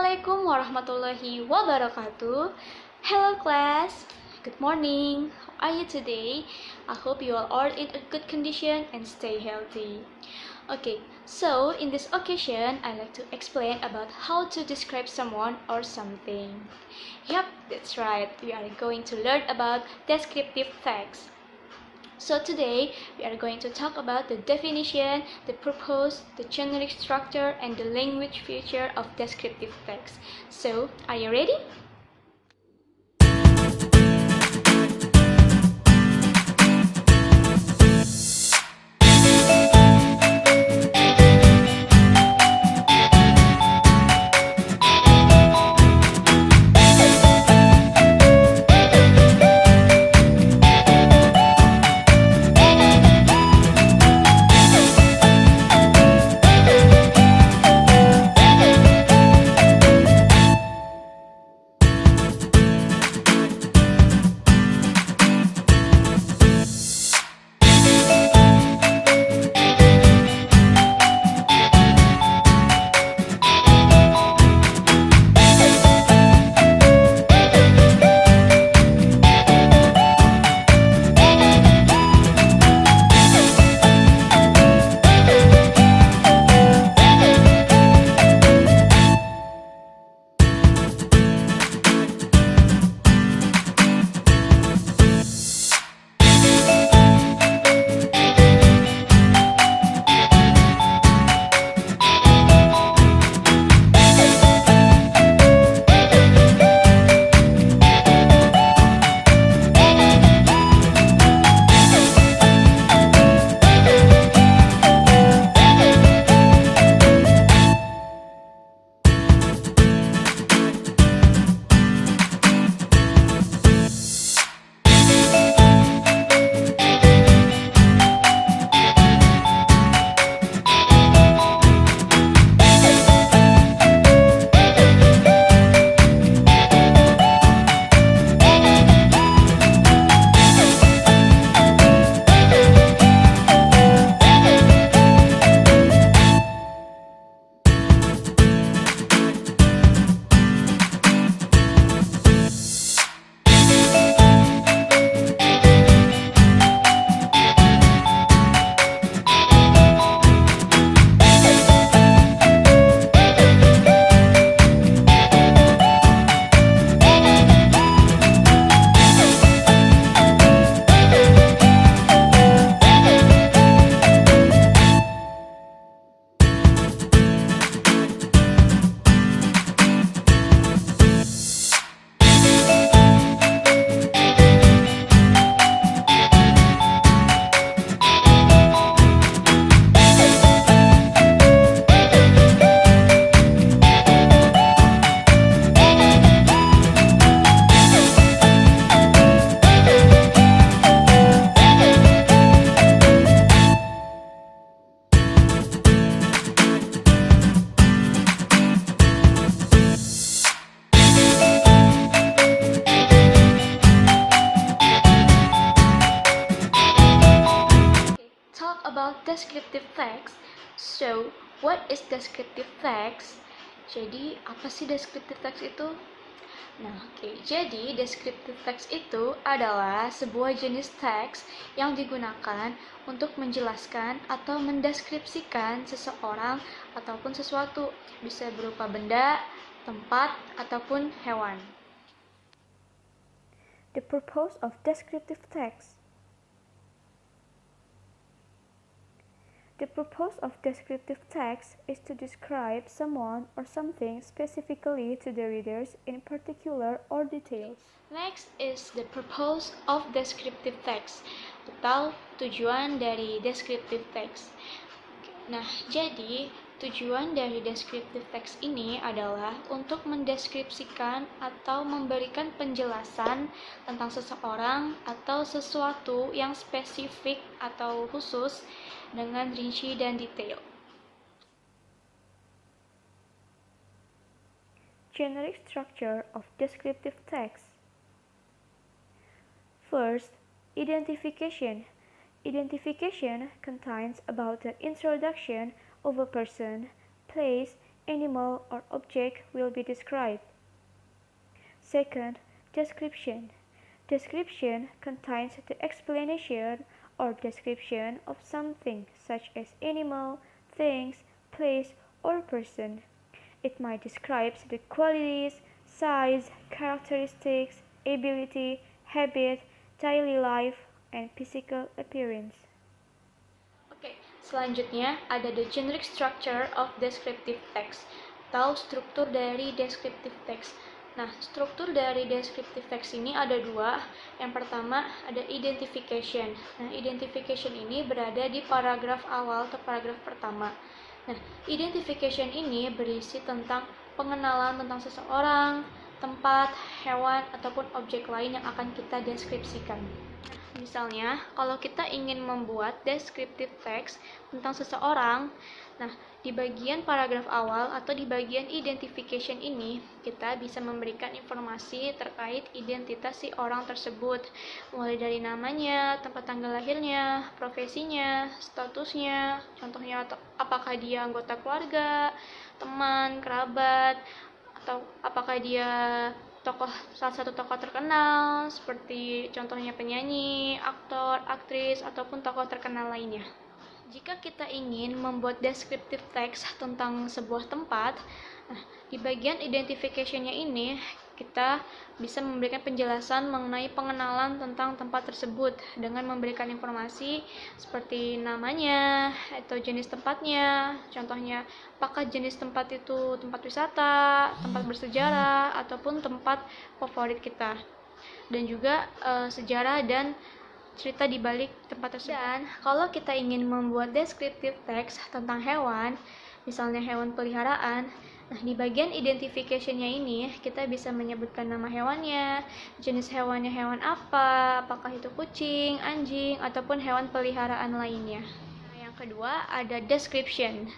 Assalamualaikum warahmatullahi wabarakatuh. Hello class, good morning. How are you today? I hope you all are in a good condition and stay healthy. Okay, so in this occasion, I'd like to explain about how to describe someone or something. Yep, that's right. We are going to learn about descriptive text. So today we are going to talk about the definition, the purpose, the generic structure, and the language feature of descriptive text. So, are you ready? Talk about descriptive text. So, what is descriptive text? Jadi, apa sih descriptive text itu? Jadi descriptive text itu adalah sebuah jenis teks yang digunakan untuk menjelaskan atau mendeskripsikan seseorang ataupun sesuatu, bisa berupa benda, tempat, ataupun hewan. The purpose of descriptive text. The purpose of descriptive text is to describe someone or something specifically to the readers in particular or details. Next is the purpose of descriptive text atau tujuan dari descriptive text. Jadi tujuan dari descriptive text ini adalah untuk mendeskripsikan atau memberikan penjelasan tentang seseorang atau sesuatu yang spesifik atau khusus dengan rinci dan detail. Generic structure of descriptive text. First, identification. Identification contains about the introduction of a person, place, animal, or object will be described. Second, description. Description contains the explanation or description of something such as animal, things, place, or person. It might describe the qualities, size, characteristics, ability, habit, daily life, and physical appearance. Oke, selanjutnya ada the generic structure of descriptive text atau struktur dari descriptive text. Nah, struktur dari descriptive text ini ada dua. Yang pertama ada identification. Nah, identification ini berada di paragraf awal atau paragraf pertama. Nah, identification ini berisi tentang pengenalan tentang seseorang, tempat, hewan, ataupun objek lain yang akan kita deskripsikan. Misalnya, kalau kita ingin membuat descriptive text tentang seseorang, nah, di bagian paragraf awal atau di bagian identification ini, kita bisa memberikan informasi terkait identitas si orang tersebut, mulai dari namanya, tempat tanggal lahirnya, profesinya, statusnya, contohnya apakah dia anggota keluarga, teman, kerabat, atau apakah dia salah satu tokoh terkenal seperti contohnya penyanyi, aktor, aktris, ataupun tokoh terkenal lainnya. Jika kita ingin membuat descriptive text tentang sebuah tempat, nah, di bagian identification-nya ini kita bisa memberikan penjelasan mengenai pengenalan tentang tempat tersebut dengan memberikan informasi seperti namanya atau jenis tempatnya, contohnya apakah jenis tempat itu tempat wisata, tempat bersejarah, ataupun tempat favorit kita, dan juga sejarah dan cerita di balik tempat tersebut. Dan kalau kita ingin membuat descriptive text tentang hewan, misalnya hewan peliharaan, nah, di bagian identification-nya ini kita bisa menyebutkan nama hewannya, jenis hewannya hewan apa, apakah itu kucing, anjing, ataupun hewan peliharaan lainnya. Nah, yang kedua ada description.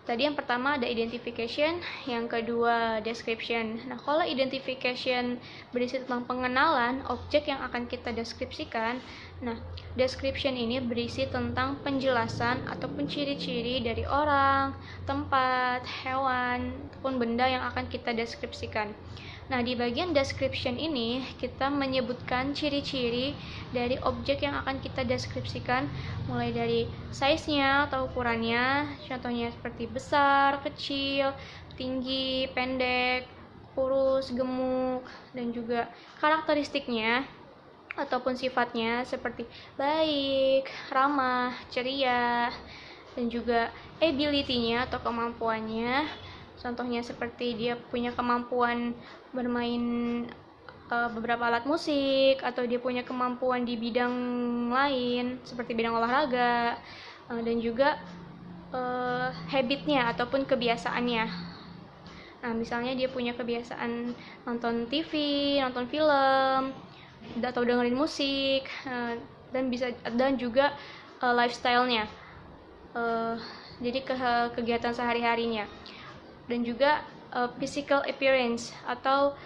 Tadi yang pertama ada identification, yang kedua description. Nah, kalau identification berisi tentang pengenalan objek yang akan kita deskripsikan, nah, description ini berisi tentang penjelasan ataupun ciri-ciri dari orang, tempat, hewan, ataupun benda yang akan kita deskripsikan. Nah, di bagian description ini kita menyebutkan ciri-ciri dari objek yang akan kita deskripsikan, mulai dari size-nya atau ukurannya, contohnya seperti besar, kecil, tinggi, pendek, kurus, gemuk, dan juga karakteristiknya ataupun sifatnya seperti baik, ramah, ceria, dan juga ability-nya atau kemampuannya. Contohnya seperti dia punya kemampuan bermain beberapa alat musik, atau dia punya kemampuan di bidang lain seperti bidang olahraga, dan juga habitnya ataupun kebiasaannya. Nah, misalnya dia punya kebiasaan nonton TV, nonton film, atau dengerin musik, dan juga lifestyle-nya, jadi kegiatan sehari-harinya, dan juga physical appearance atau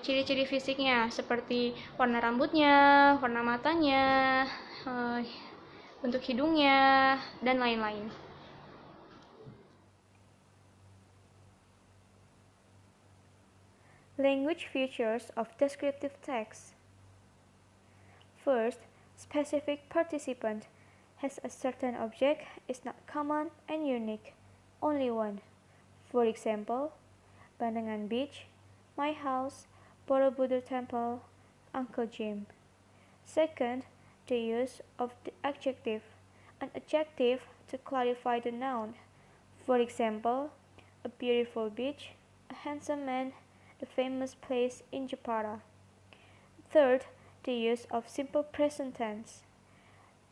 ciri-ciri fisiknya seperti warna rambutnya, warna matanya, bentuk hidungnya, dan lain-lain. Language features of descriptive text. First, specific participant has a certain object is not common and unique, only one. For example, Bandangan Beach, my house, Borobudur Temple, Uncle Jim. Second, the use of the adjective, an adjective to clarify the noun. For example, a beautiful beach, a handsome man, the famous place in Jakarta. Third, the use of simple present tense.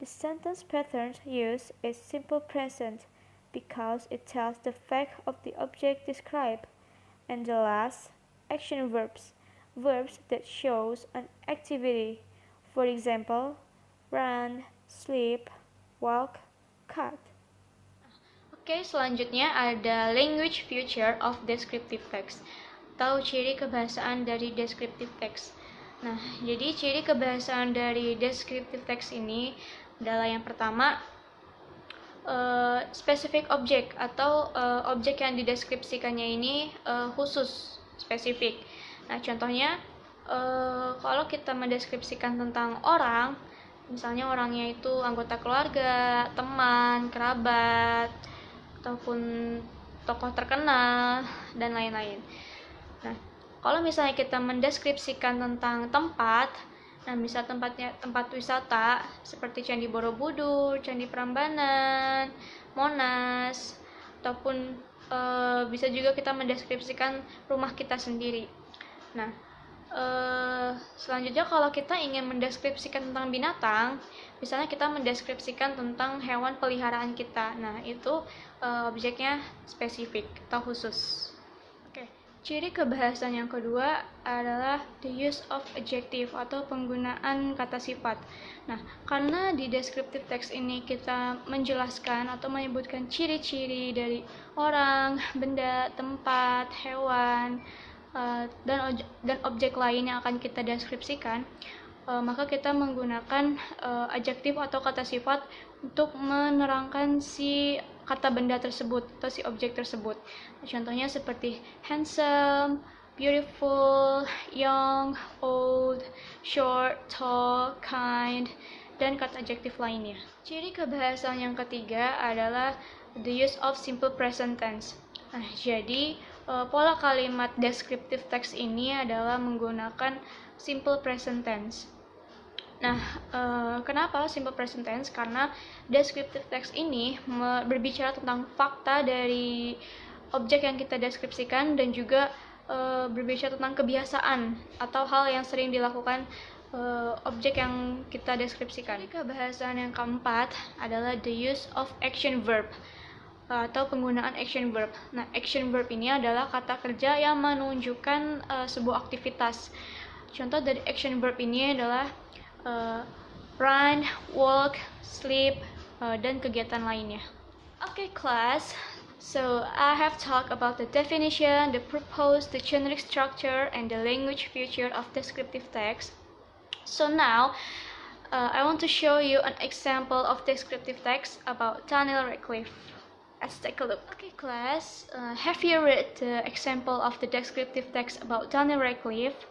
The sentence pattern used is simple present because it tells the fact of the object described. And the last, action verbs, verbs that shows an activity. For example, run, sleep, walk, cut. Oke, selanjutnya ada language feature of descriptive text atau ciri kebahasaan dari descriptive text. Nah, jadi ciri kebahasaan dari descriptive text ini adalah yang pertama, specific object atau objek yang dideskripsikannya ini khusus, spesifik. Nah, contohnya kalau kita mendeskripsikan tentang orang, misalnya orangnya itu anggota keluarga, teman, kerabat, ataupun tokoh terkenal, dan lain-lain. Nah, kalau misalnya kita mendeskripsikan tentang tempat, nah misal tempatnya tempat wisata seperti Candi Borobudur, Candi Prambanan, Monas, ataupun bisa juga kita mendeskripsikan rumah kita sendiri. Nah, selanjutnya kalau kita ingin mendeskripsikan tentang binatang, misalnya kita mendeskripsikan tentang hewan peliharaan kita, nah itu objeknya spesifik atau khusus. Ciri kebahasan yang kedua adalah the use of adjective atau penggunaan kata sifat. Nah, karena di descriptive text ini kita menjelaskan atau menyebutkan ciri-ciri dari orang, benda, tempat, hewan, dan objek lain yang akan kita deskripsikan, maka kita menggunakan adjektif atau kata sifat untuk menerangkan si kata benda tersebut atau si objek tersebut. Contohnya seperti handsome, beautiful, young, old, short, tall, kind, dan kata adjektif lainnya. Ciri kebahasan yang ketiga adalah the use of simple present tense. Nah, jadi pola kalimat descriptive text ini adalah menggunakan simple present tense. Nah, kenapa simple present tense? Karena descriptive text ini berbicara tentang fakta dari objek yang kita deskripsikan dan juga berbicara tentang kebiasaan atau hal yang sering dilakukan objek yang kita deskripsikan. Kebahasan yang keempat adalah the use of action verb atau penggunaan action verb. Nah, action verb ini adalah kata kerja yang menunjukkan sebuah aktivitas. Contoh dari action verb ini adalah run, walk, sleep, dan kegiatan lainnya. Okay, class. So I have talked about the definition, the purpose, the generic structure, and the language feature of descriptive text. So now, I want to show you an example of descriptive text about Daniel Radcliffe. Let's take a look. Okay, class. Have you read the example of the descriptive text about Daniel Radcliffe?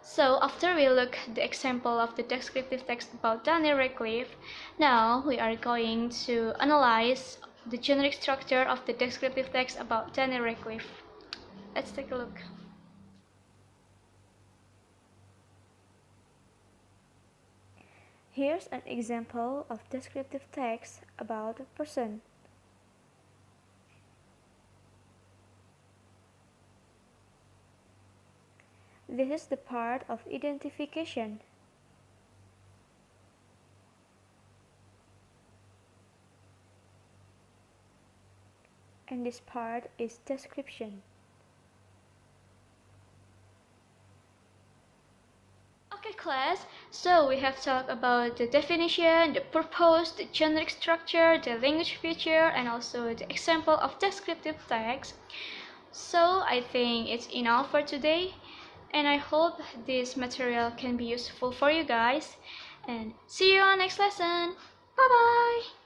So after we look at the example of the descriptive text about Daniel Radcliffe, now we are going to analyze the generic structure of the descriptive text about Daniel Radcliffe. Let's take a look. Here's an example of descriptive text about a person. This is the part of identification. And this part is description. Okay, class, so we have talked about the definition, the purpose, the generic structure, the language feature, and also the example of descriptive text. So I think it's enough for today. And I hope this material can be useful for you guys. And see you on next lesson. Bye bye.